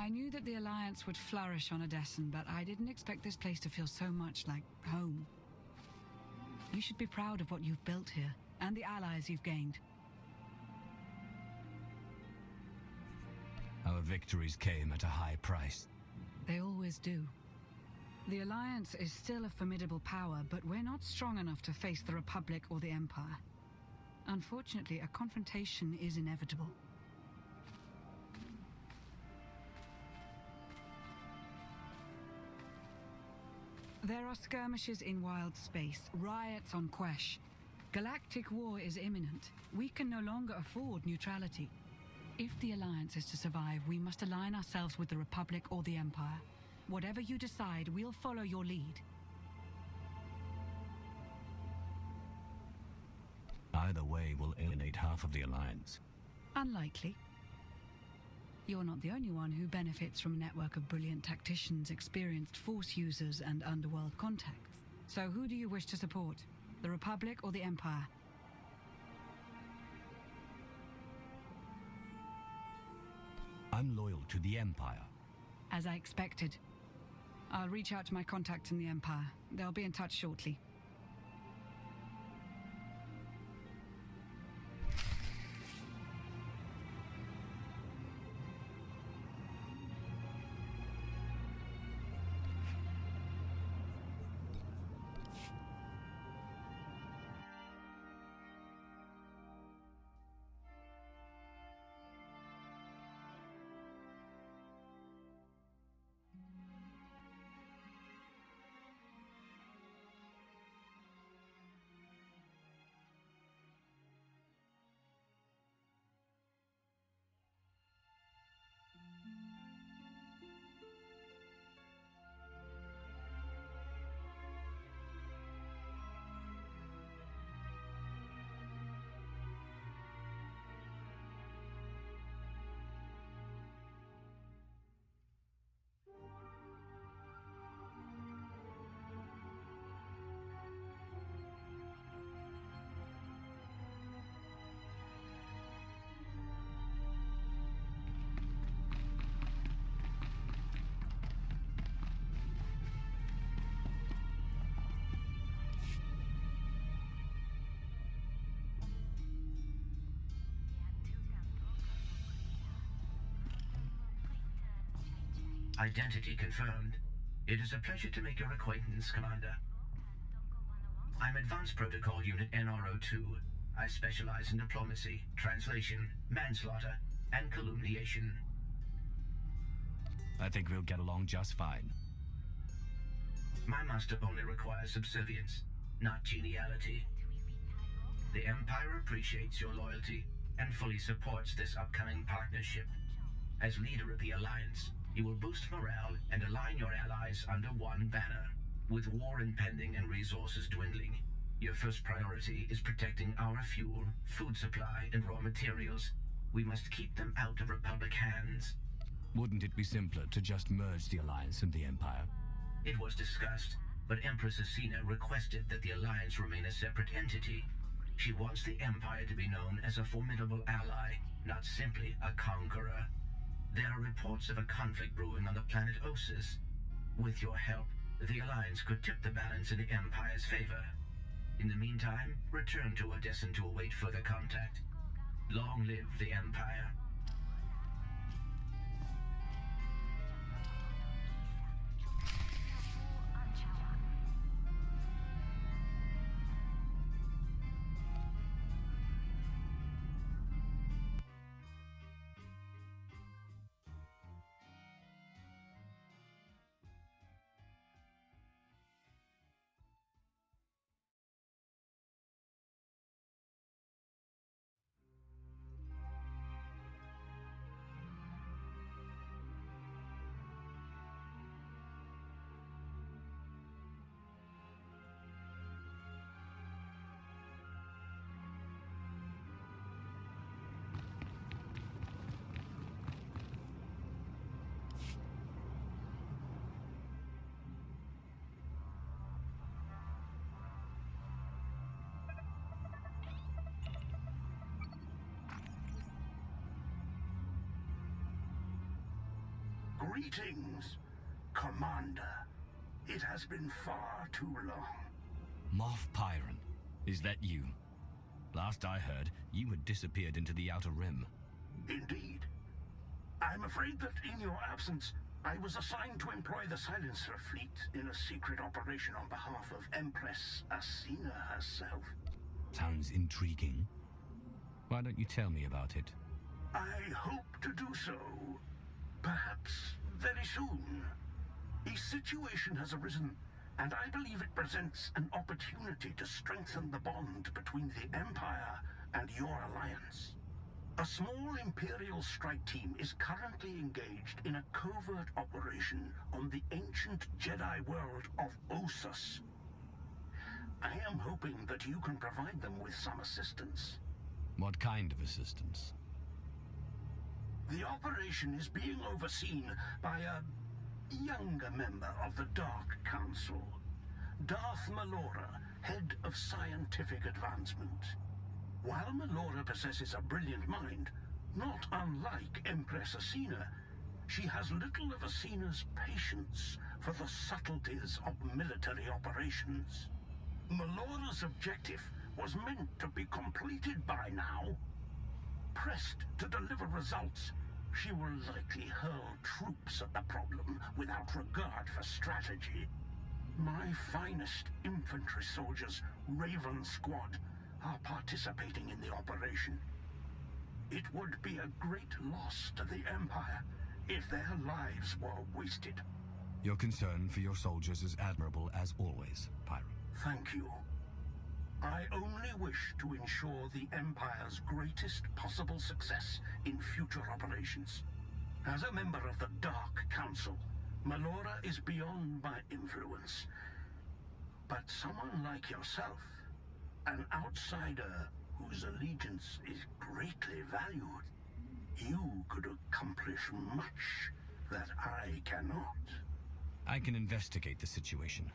I knew that the Alliance would flourish on Odessen, but I didn't expect this place to feel so much like home. You should be proud of what you've built here, and the allies you've gained. Our victories came at a high price. They always do. The Alliance is still a formidable power, but we're not strong enough to face the Republic or the Empire. Unfortunately, a confrontation is inevitable. There are skirmishes in wild space, riots on Quesh. Galactic war is imminent. We can no longer afford neutrality. If the Alliance is to survive, we must align ourselves with the Republic or the Empire. Whatever you decide, we'll follow your lead. Either way will alienate half of the Alliance. Unlikely. You're not the only one who benefits from a network of brilliant tacticians, experienced Force users, and underworld contacts. So who do you wish to support? The Republic or the Empire? I'm loyal to the Empire. As I expected. I'll reach out to my contacts in the Empire. They'll be in touch shortly. Identity confirmed. It is a pleasure to make your acquaintance, Commander. I'm Advanced Protocol Unit NRO-2. I specialize in diplomacy, translation, manslaughter, and calumniation. I think we'll get along just fine. My master only requires subservience, not geniality. The Empire appreciates your loyalty and fully supports this upcoming partnership. As leader of the Alliance, you will boost morale and align your allies under one banner. With war impending and resources dwindling, your first priority is protecting our fuel, food supply, and raw materials. We must keep them out of Republic hands. Wouldn't it be simpler to just merge the Alliance and the Empire? It was discussed, but Empress Asina requested that the Alliance remain a separate entity. She wants the Empire to be known as a formidable ally, not simply a conqueror. There are reports of a conflict brewing on the planet Ossus. With your help, the Alliance could tip the balance in the Empire's favor. In the meantime, return to Odessen to await further contact. Long live the Empire. Greetings, Commander. It has been far too long. Moff Pyron, is that you? Last I heard, you had disappeared into the Outer Rim. Indeed. I'm afraid that in your absence, I was assigned to employ the Silencer fleet in a secret operation on behalf of Empress Asina herself. Sounds intriguing. Why don't you tell me about it? I hope to do so, perhaps very soon. A situation has arisen, and I believe it presents an opportunity to strengthen the bond between the Empire and your alliance. A small Imperial strike team is currently engaged in a covert operation on the ancient Jedi world of Ossus. I am hoping that you can provide them with some assistance. What kind of assistance? The operation is being overseen by a younger member of the Dark Council, Darth Malora, head of scientific advancement. While Malora possesses a brilliant mind, not unlike Empress Asina, she has little of Asina's patience for the subtleties of military operations. Malora's objective was meant to be completed by now. Pressed to deliver results, she will likely hurl troops at the problem without regard for strategy. My finest infantry soldiers, Raven Squad, are participating in the operation. It would be a great loss to the Empire if their lives were wasted. Your concern for your soldiers is admirable as always, Pyron. Thank you. I only wish to ensure the Empire's greatest possible success in future operations. As a member of the Dark Council, Malora is beyond my influence. But someone like yourself, an outsider whose allegiance is greatly valued, you could accomplish much that I cannot. I can investigate the situation.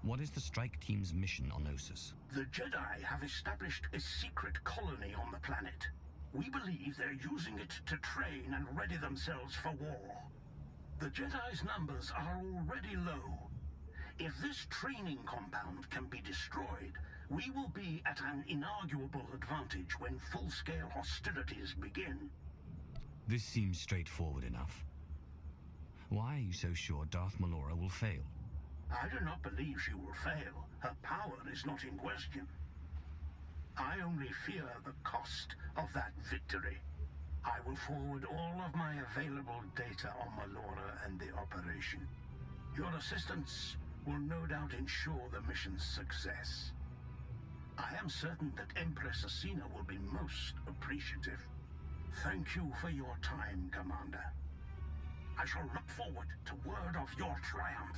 What is the strike team's mission on Ossus? The Jedi have established a secret colony on the planet. We believe they're using it to train and ready themselves for war. The Jedi's numbers are already low. If this training compound can be destroyed, we will be at an inarguable advantage when full-scale hostilities begin. This seems straightforward enough. Why are you so sure Darth Malora will fail? I do not believe she will fail. Her power is not in question. I only fear the cost of that victory. I will forward all of my available data on Malora and the operation. Your assistance will no doubt ensure the mission's success. I am certain that Empress Asina will be most appreciative. Thank you for your time, Commander. I shall look forward to word of your triumph.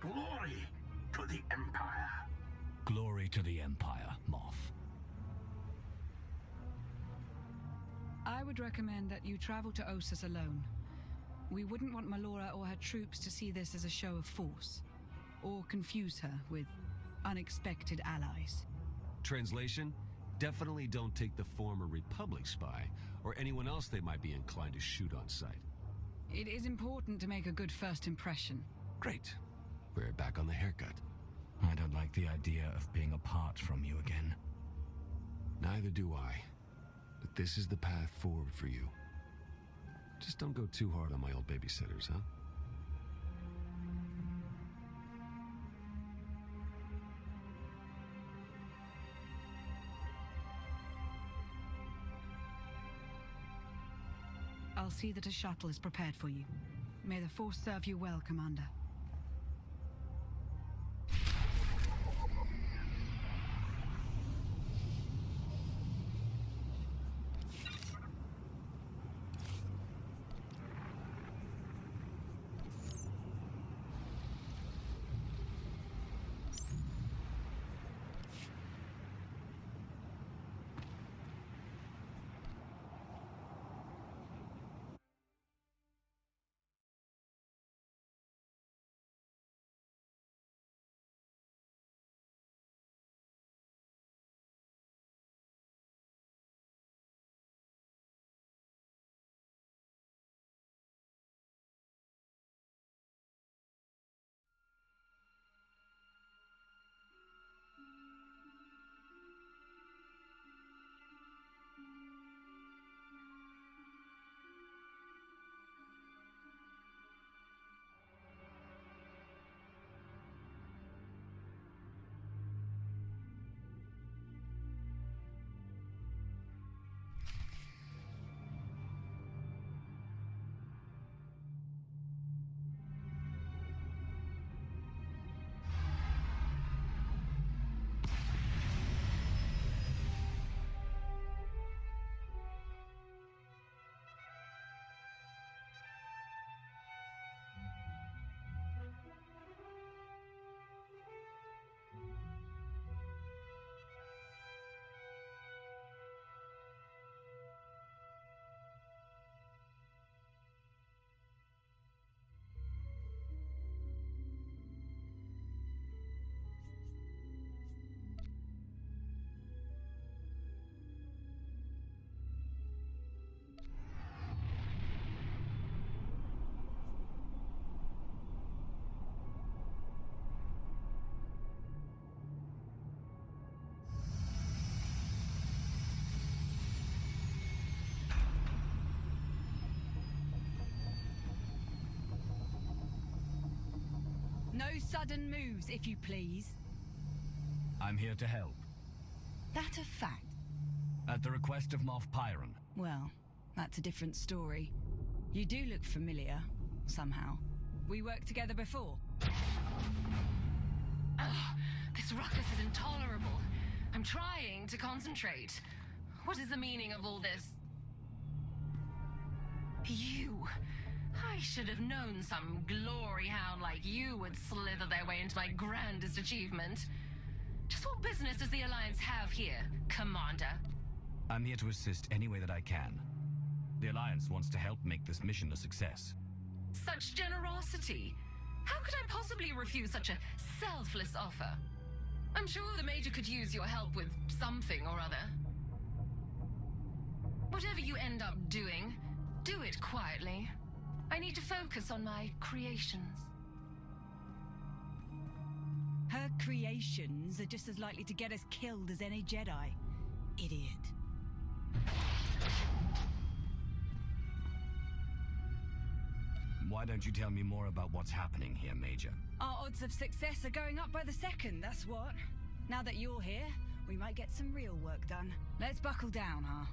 Glory to the Empire. Glory to the Empire, Moff. I would recommend that you travel to Ossus alone. We wouldn't want Malora or her troops to see this as a show of force, or confuse her with unexpected allies. Translation? Definitely don't take the former Republic spy, or anyone else they might be inclined to shoot on sight. It is important to make a good first impression. Great. We're back on the haircut. I don't like the idea of being apart from you again. Neither do I. But this is the path forward for you. Just don't go too hard on my old babysitters, huh? I'll see that a shuttle is prepared for you. May the Force serve you well, Commander. sudden moves, if you please. I'm here to help. That a fact? At the request of Moff Pyron. Well, that's a different story. You do look familiar, somehow. We worked together before. Ugh, this ruckus is intolerable. I'm trying to concentrate. What is the meaning of all this? You. I should have known some glory hound like you would slither their way into my grandest achievement. Just what business does the Alliance have here, Commander? I'm here to assist any way that I can. The Alliance wants to help make this mission a success. Such generosity! How could I possibly refuse such a selfless offer? I'm sure the Major could use your help with something or other. Whatever you end up doing, do it quietly. I need to focus on my creations. Her creations are just as likely to get us killed as any Jedi. Idiot. Why don't you tell me more about what's happening here, Major? Our odds of success are going up by the second, that's what. Now that you're here, we might get some real work done. Let's buckle down, huh?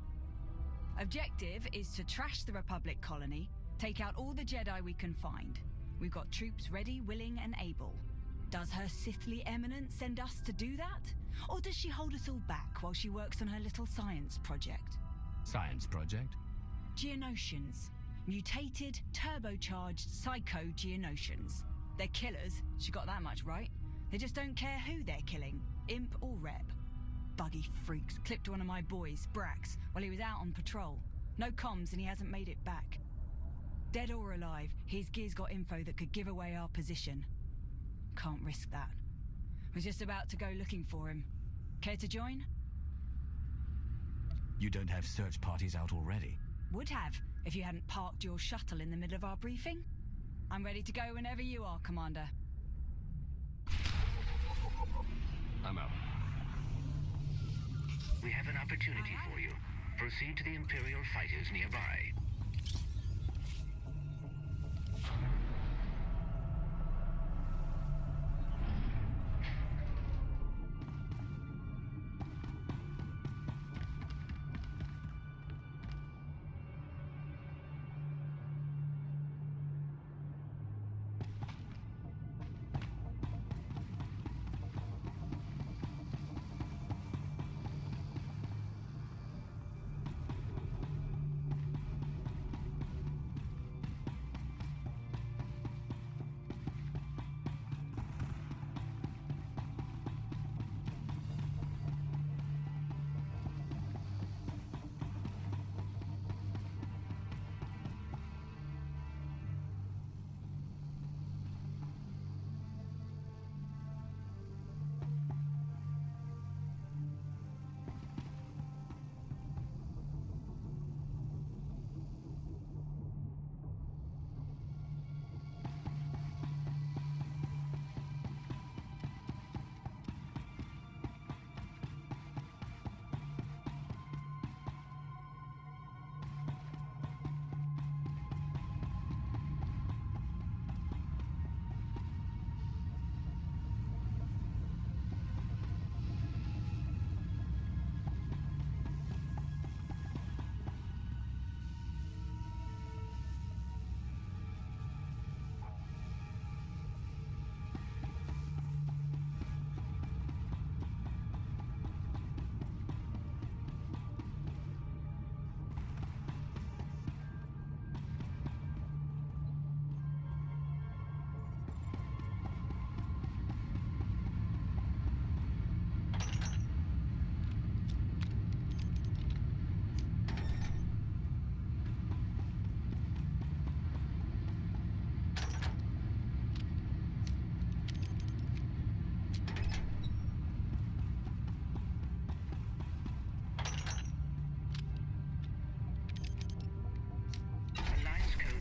Objective is to trash the Republic colony, take out all the Jedi we can find. We've got troops ready, willing, and able. Does Her Sithly Eminence send us to do that? Or does she hold us all back while she works on her little science project? Science project? Geonosians. Mutated, turbocharged psycho-Geonosians. They're killers, she got that much right. They just don't care who they're killing, imp or rep. Buggy freaks clipped one of my boys, Brax, while he was out on patrol. No comms and he hasn't made it back. Dead or alive, his gear's got info that could give away our position. Can't risk that. Was just about to go looking for him. Care to join? You don't have search parties out already? Would have, if you hadn't parked your shuttle in the middle of our briefing. I'm ready to go whenever you are, Commander. I'm out. We have an opportunity for you. Proceed to the Imperial fighters nearby.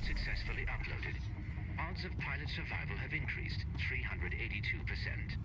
Successfully uploaded. Odds of pilot survival have increased 382%.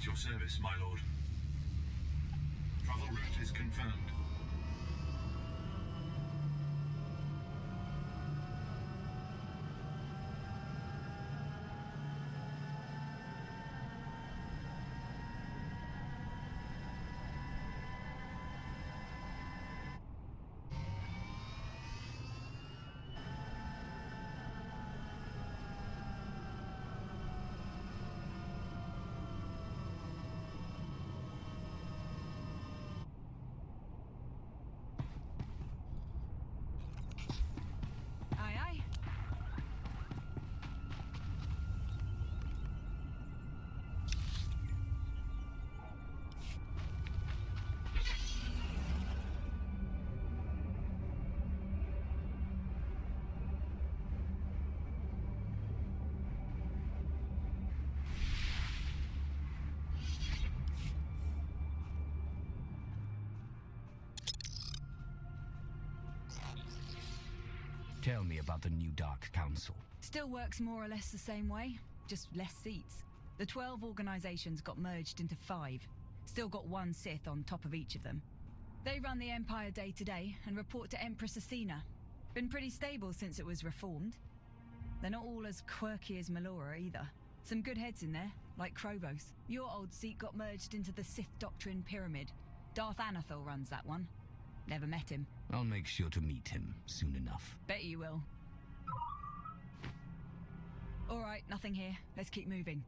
At your service, my lord. Travel route is confirmed. Aye, aye. Tell me about the new Dark Council. Still works more or less the same way, just less seats. The 12 organizations got merged into 5. Still got 1 Sith on top of each of them. They run the Empire day to day and report to Empress Asina. Been pretty stable since it was reformed. They're not all as quirky as Melora either. Some good heads in there, like Krovos. Your old seat got merged into the Sith Doctrine Pyramid. Darth Anathel runs that one. Never met him. I'll make sure to meet him soon enough. Bet you will. All right, nothing here. Let's keep moving.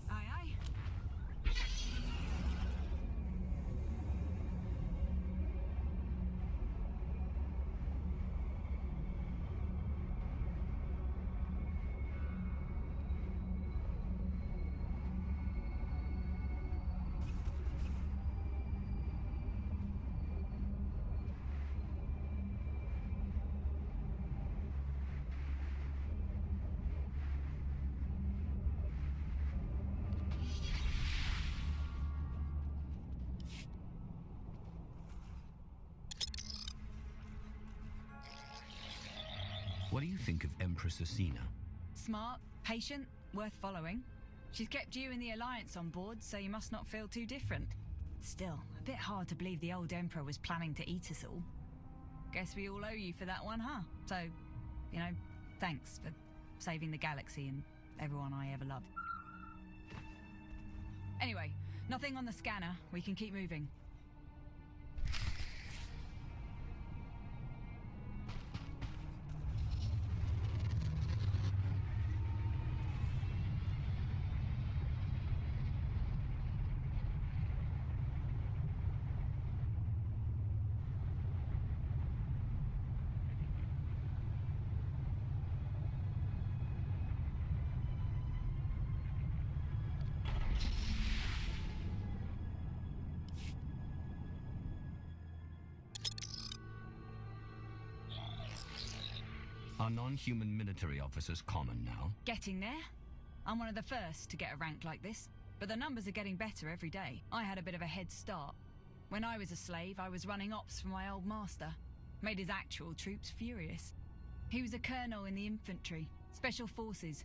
Aye, aye. What do you think of Empress Asina? Smart, patient, worth following. She's kept you and the Alliance on board, so you must not feel too different. Still, a bit hard to believe the old Emperor was planning to eat us all. Guess we all owe you for that one, huh? So, you know, thanks for saving the galaxy and everyone I ever loved. Anyway, nothing on the scanner. We can keep moving. Are non-human military officers common now? Getting there. I'm one of the first to get a rank like this, but the numbers are getting better every day. I had a bit of a head start. When I was a slave, I was running ops for my old master. Made his actual troops furious. He was a colonel in the infantry, special forces.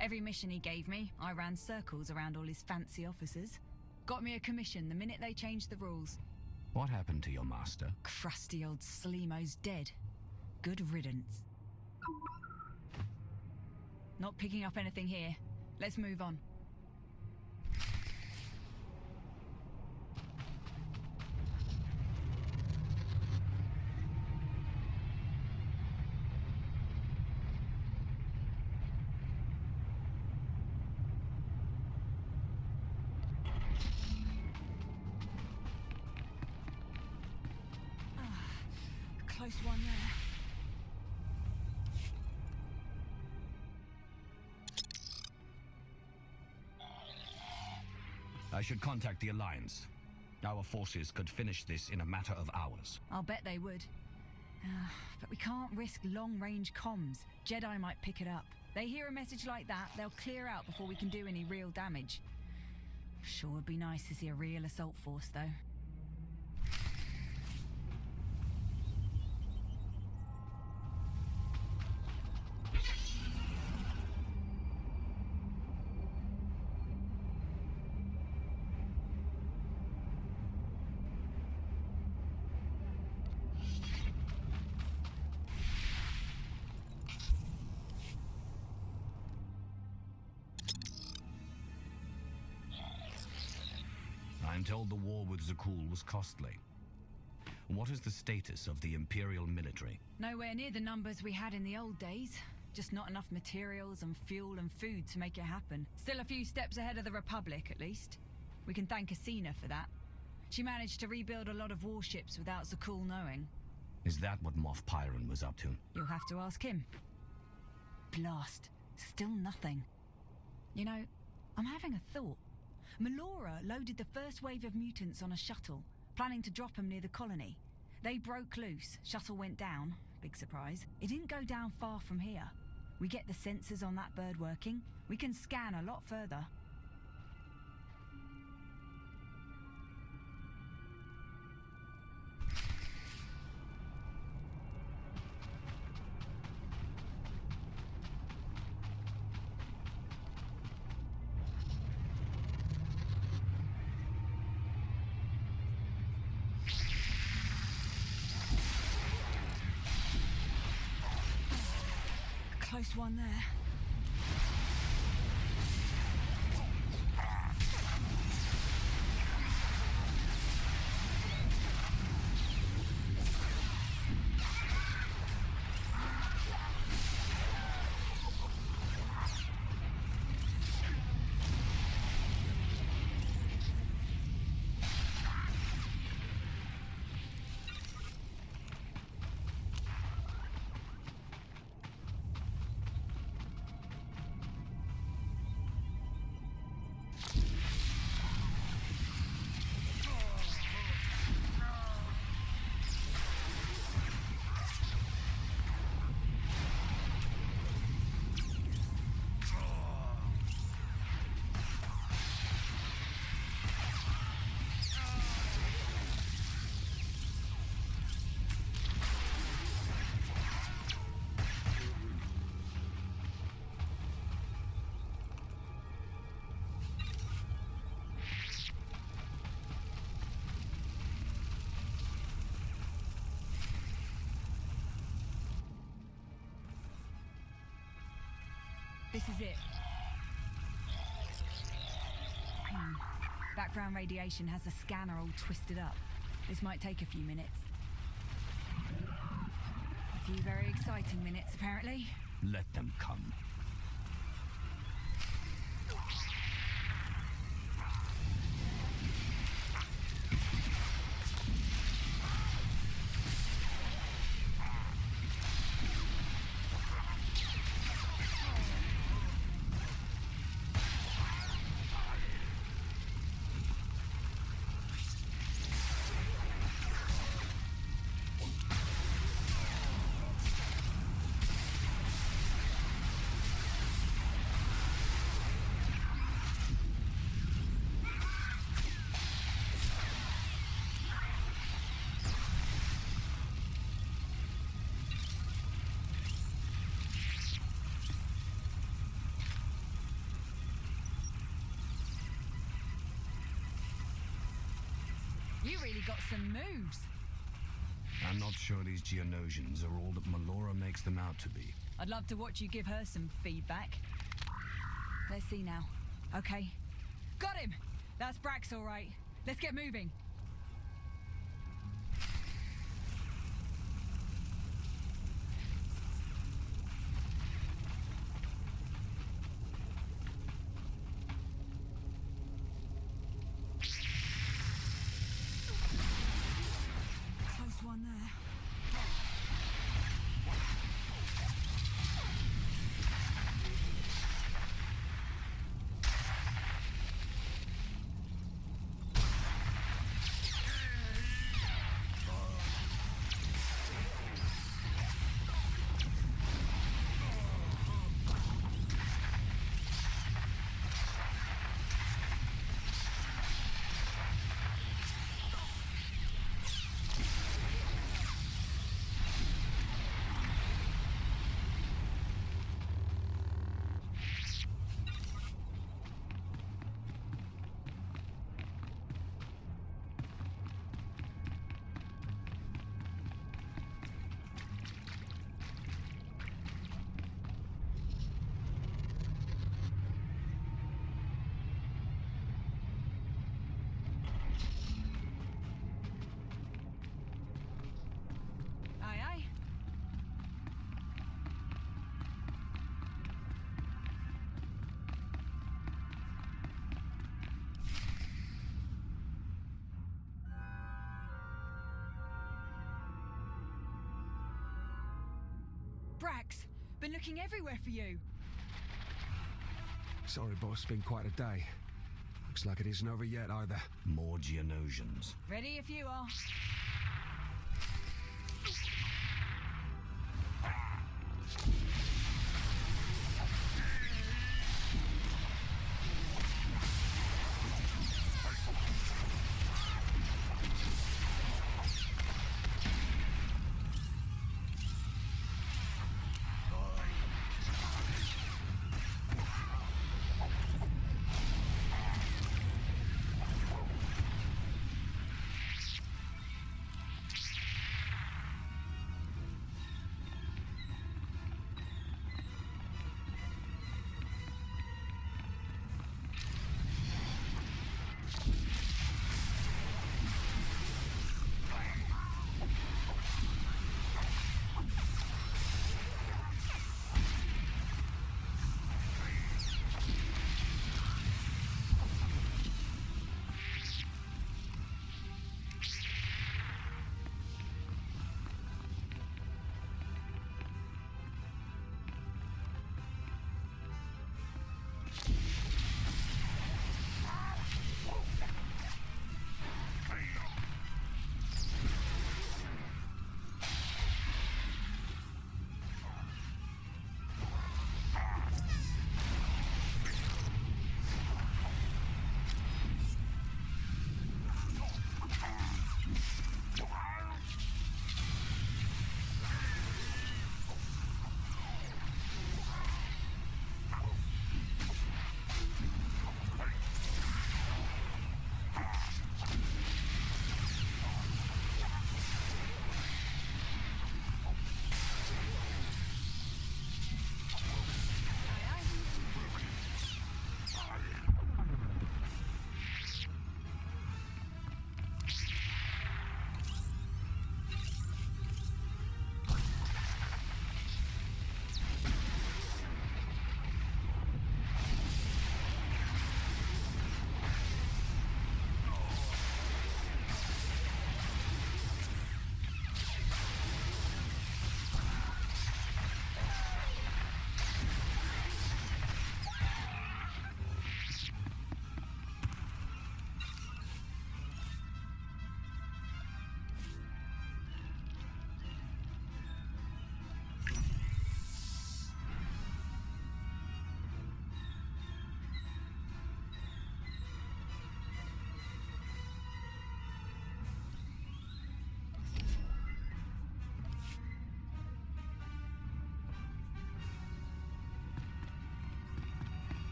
Every mission he gave me, I ran circles around all his fancy officers. Got me a commission the minute they changed the rules. What happened to your master? Crusty old Sleemo's dead. Good riddance. Not picking up anything here. Let's move on. Close one there. I should contact the Alliance. Our forces could finish this in a matter of hours. I'll bet they would. But we can't risk long-range comms. Jedi might pick it up. They hear a message like that, they'll clear out before we can do any real damage. Sure would be nice to see a real assault force, though. I'm told the war with Zakul was costly. What is the status of the Imperial military? Nowhere near the numbers we had in the old days. Just not enough materials and fuel and food to make it happen. Still a few steps ahead of the Republic, at least. We can thank Asina for that. She managed to rebuild a lot of warships without Zakul knowing. Is that what Moff Pyron was up to? You'll have to ask him. Blast. Still nothing. You know, I'm having a thought. Melora loaded the first wave of mutants on a shuttle, planning to drop them near the colony. They broke loose, shuttle went down. Big surprise. It didn't go down far from here. We get the sensors on that bird working, we can scan a lot further. Close one there. This is it. Background radiation has the scanner all twisted up. This might take a few minutes. A few very exciting minutes, apparently. Let them come. You really got some moves. I'm not sure these Geonosians are all that Melora makes them out to be. I'd love to watch you give her some feedback. Let's see now. Okay. Got him! That's Brax, all right. Let's get moving. One there. Been looking everywhere for you. Sorry, boss. Been quite a day. Looks like it isn't over yet either. More Geonosians. Ready if you are.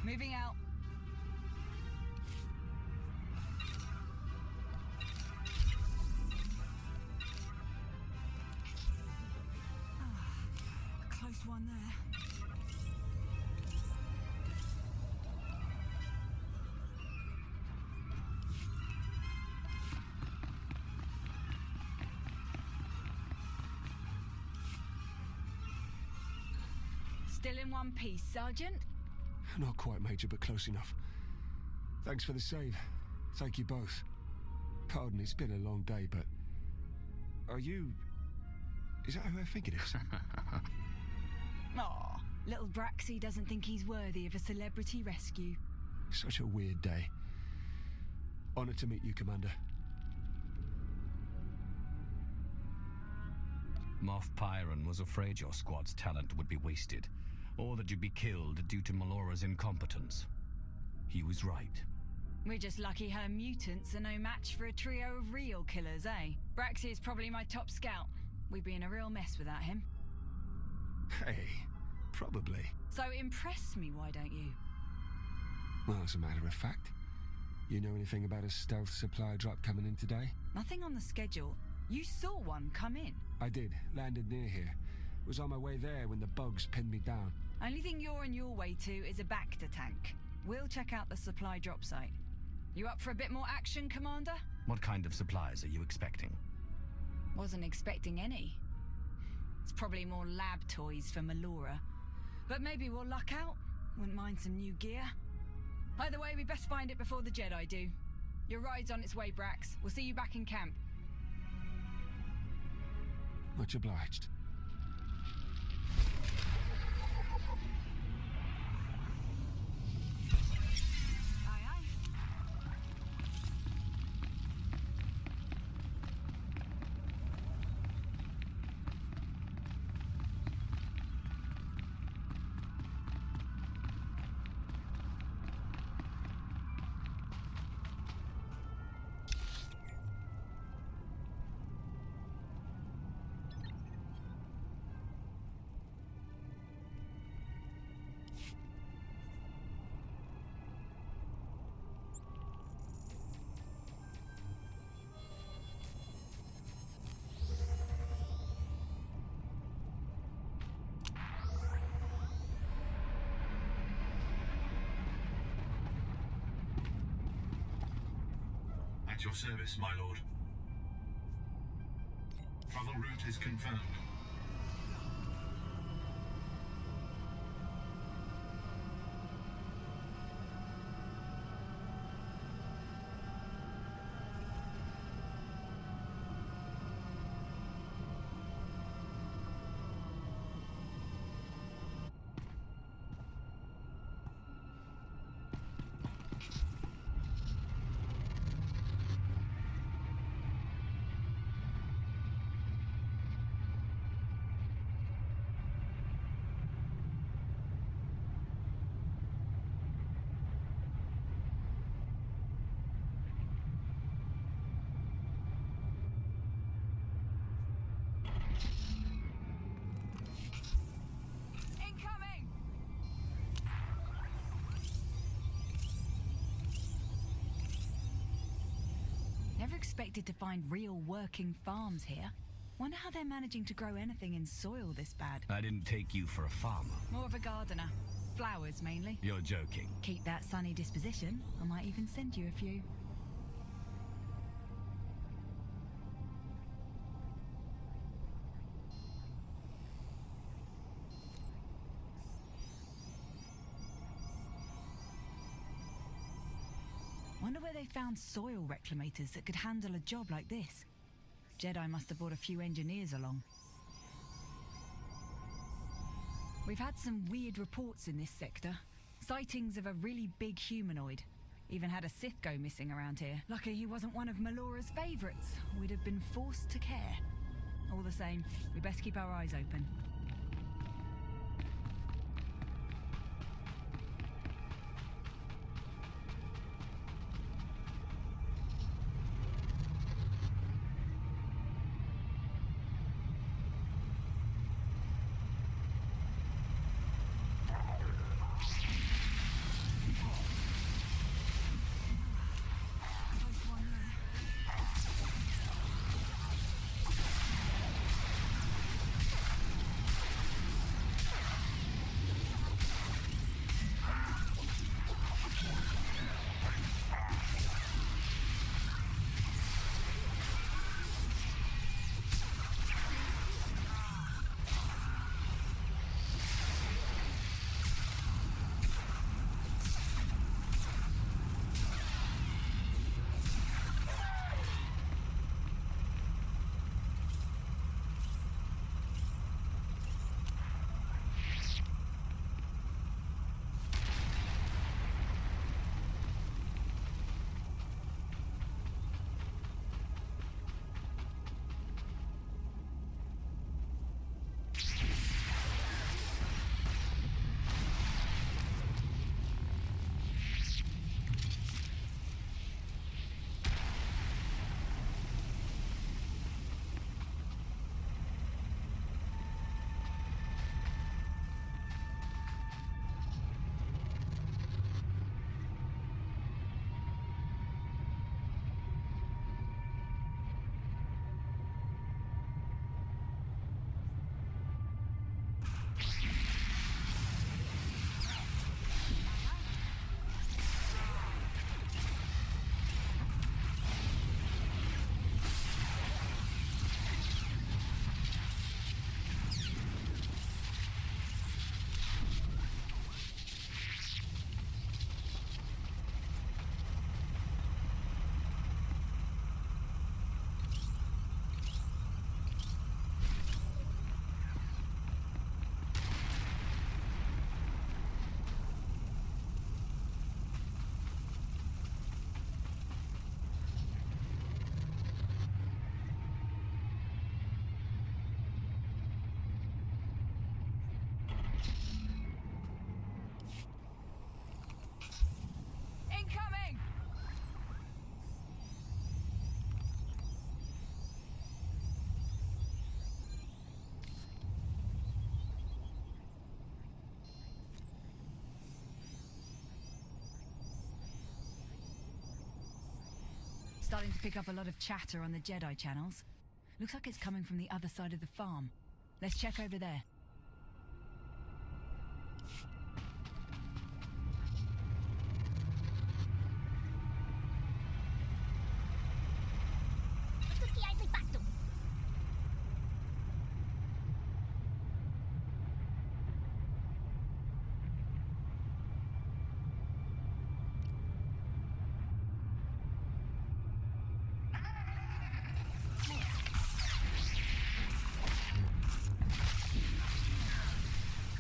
Moving out. Close one there. Still in one piece, Sergeant? Not quite, Major, but close enough. Thanks for the save. Thank you both. Pardon, it's been a long day, but... Are you... Is that who I think it is? Aw, little Braxy doesn't think he's worthy of a celebrity rescue. Such a weird day. Honored to meet you, Commander. Moff Pyron was afraid your squad's talent would be wasted, or that you'd be killed due to Melora's incompetence. He was right. We're just lucky her mutants are no match for a trio of real killers, eh? Braxy is probably my top scout. We'd be in a real mess without him. Hey, probably. So impress me, why don't you? Well, as a matter of fact, you know anything about a stealth supply drop coming in today? Nothing on the schedule. You saw one come in. I did. Landed near here. Was on my way there when the bugs pinned me down. Only thing you're on your way to is a Bacta tank. We'll check out the supply drop site. You up for a bit more action, Commander? What kind of supplies are you expecting? Wasn't expecting any. It's probably more lab toys for Melora. But maybe we'll luck out. Wouldn't mind some new gear. Either way, we best find it before the Jedi do. Your ride's on its way, Brax. We'll see you back in camp. Much obliged. Aye, aye. At your service, my lord. Travel route is confirmed. Incoming! Never expected to find real working farms here. Wonder how they're managing to grow anything in soil this bad. I didn't take you for a farmer. More of a gardener. Flowers, mainly. You're joking. Keep that sunny disposition. I might even send you a few. Wonder where they found soil reclamators that could handle a job like this. Jedi must have brought a few engineers along. We've had some weird reports in this sector. Sightings of a really big humanoid. Even had a Sith go missing around here. Lucky he wasn't one of Melora's favorites. We'd have been forced to care. All the same, we best keep our eyes open. Starting to pick up a lot of chatter on the Jedi channels. Looks like it's coming from the other side of the farm. Let's check over there.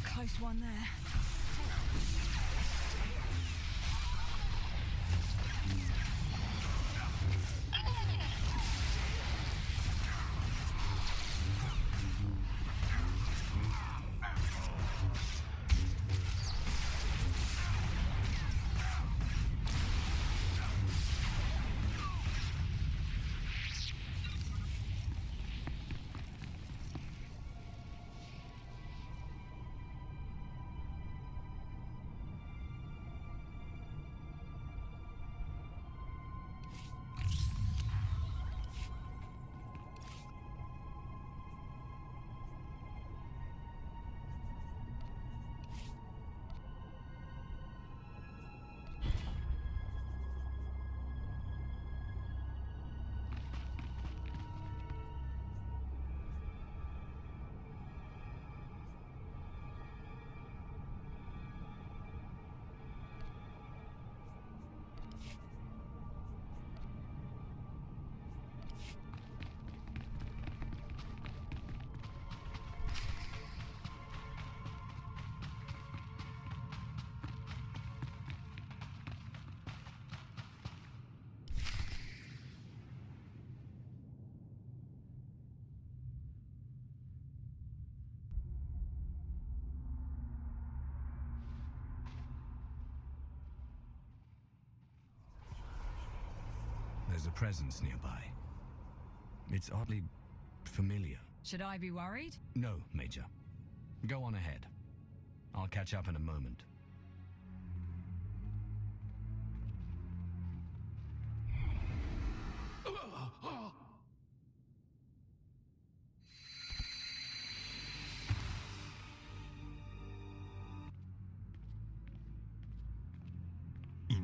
Close one there. There's a presence nearby. It's oddly familiar. Should I be worried? No, Major. Go on ahead. I'll catch up in a moment.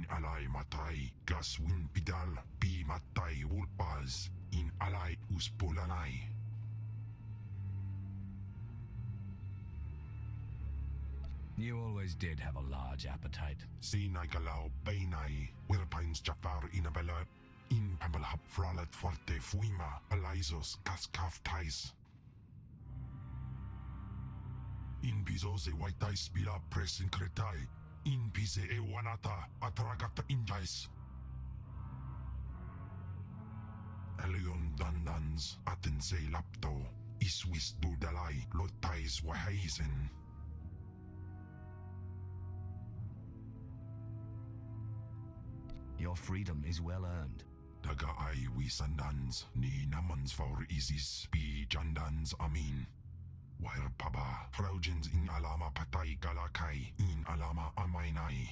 Alay matay, gaswin pidal, pi matay ulpaz, in alay uspulanay. You always did have a large appetite. Sinay galaw bainay, wirpines jafar inabela, in pamalhap fralat forte fuima, alayzos kaskaf tais. In bizos e white bila presin kretai. In pise e wanata atragata injais. Elion dandans atense lapto iswis dudalai lotais wahaisen. Your freedom is well earned. Daga ay wisandans ni namans for isis bi jandans amin. Wire paba, Fraujins in alama patay galakai, in alama amainai.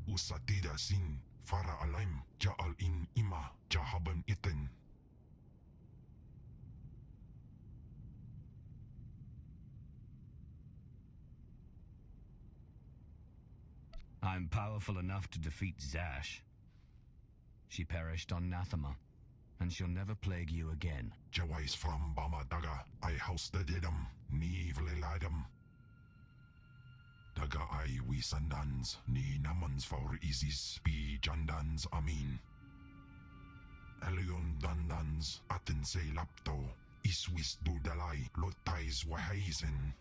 Usatida sin, fara alaim, jaal in ima, jahaban iten. I'm powerful enough to defeat Zash. She perished on Nathema, and she'll never plague you again. Jawais from Bama Daga, I house the dedam, ni vlelidam. Daga I wisandans, ni namans for isis, bi jandans amin. Elion dandans, atense lapto, iswis dudalai, lotais wahaisen.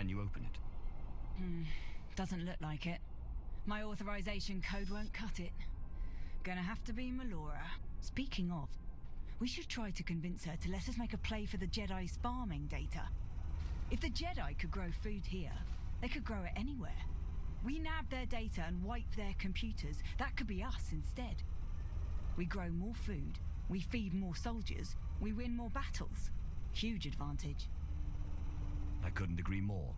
Can you open it? Doesn't look like it. My authorization code won't cut it. Gonna have to be Melora. Speaking of, we should try to convince her to let us make a play for the Jedi's farming data. If the Jedi could grow food here, they could grow it anywhere. We nab their data and wipe their computers. That could be us instead. We grow more food, we feed more soldiers, we win more battles. Huge advantage. I couldn't agree more.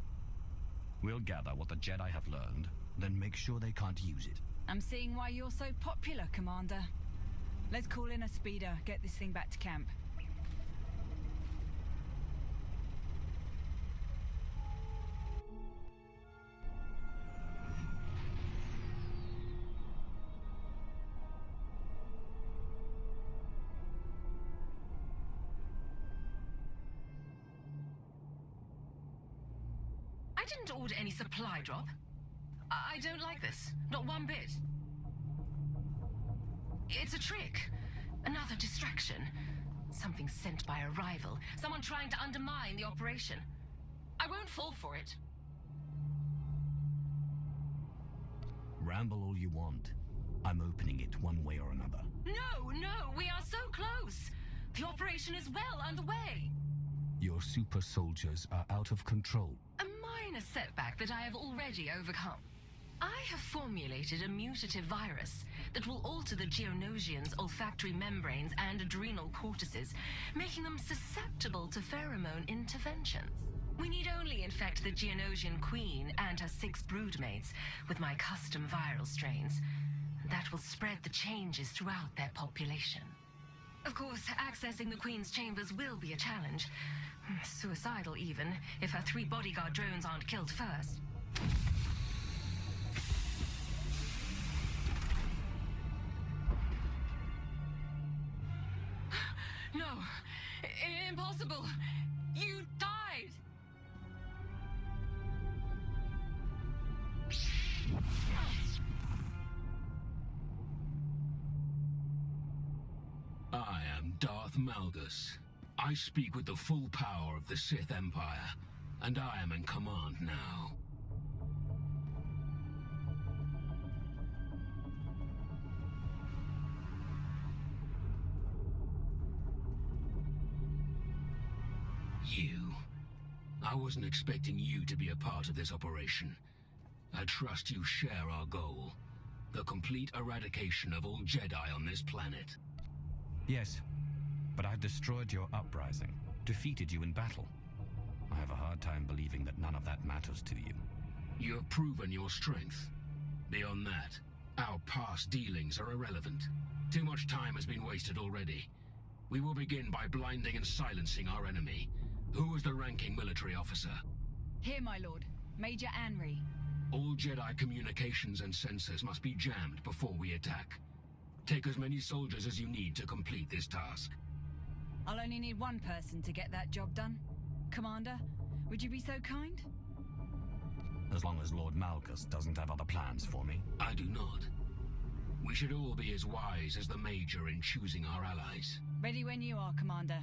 We'll gather what the Jedi have learned, then make sure they can't use it. I'm seeing why you're so popular, Commander. Let's call in a speeder, get this thing back to camp. I didn't order any supply drop. I don't like this. Not one bit. It's a trick. Another distraction. Something sent by a rival. Someone trying to undermine the operation. I won't fall for it. Ramble all you want. I'm opening it one way or another. No, we are so close. The operation is well underway. Your super soldiers are out of control. A minor setback that I have already overcome. I have formulated a mutative virus that will alter the Geonosians' olfactory membranes and adrenal cortices, making them susceptible to pheromone interventions. We need only infect the Geonosian queen and her 6 broodmates with my custom viral strains. That will spread the changes throughout their population. Of course, accessing the queen's chambers will be a challenge. Suicidal even, if her 3 bodyguard drones aren't killed first. No, impossible. You died. I am Darth Malgus. I speak with the full power of the Sith Empire, and I am in command now. I wasn't expecting you to be a part of this operation. I trust you share our goal. The complete eradication of all Jedi on this planet. Yes, but I've destroyed your uprising, defeated you in battle. I have a hard time believing that none of that matters to you. You have proven your strength. Beyond that, our past dealings are irrelevant. Too much time has been wasted already. We will begin by blinding and silencing our enemy. Who is the ranking military officer? Here, my lord. Major Anri. All Jedi communications and sensors must be jammed before we attack. Take as many soldiers as you need to complete this task. I'll only need one person to get that job done. Commander, would you be so kind? As long as Lord Malgus doesn't have other plans for me. I do not. We should all be as wise as the Major in choosing our allies. Ready when you are, Commander.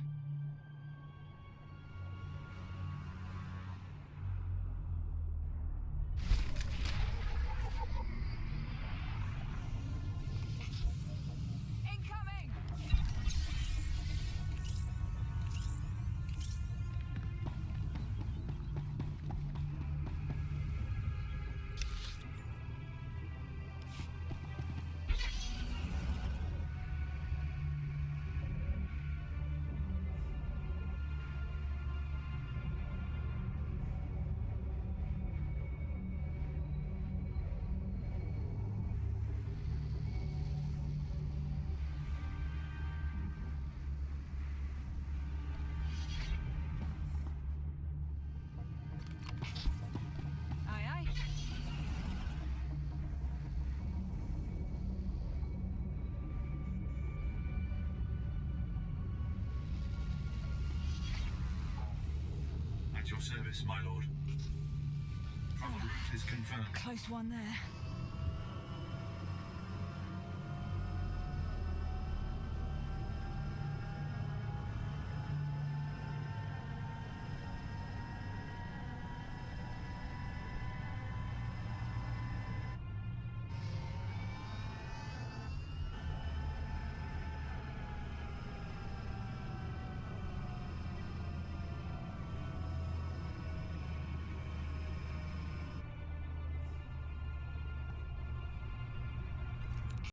At your service, my lord. Travel route is confirmed. Close one there.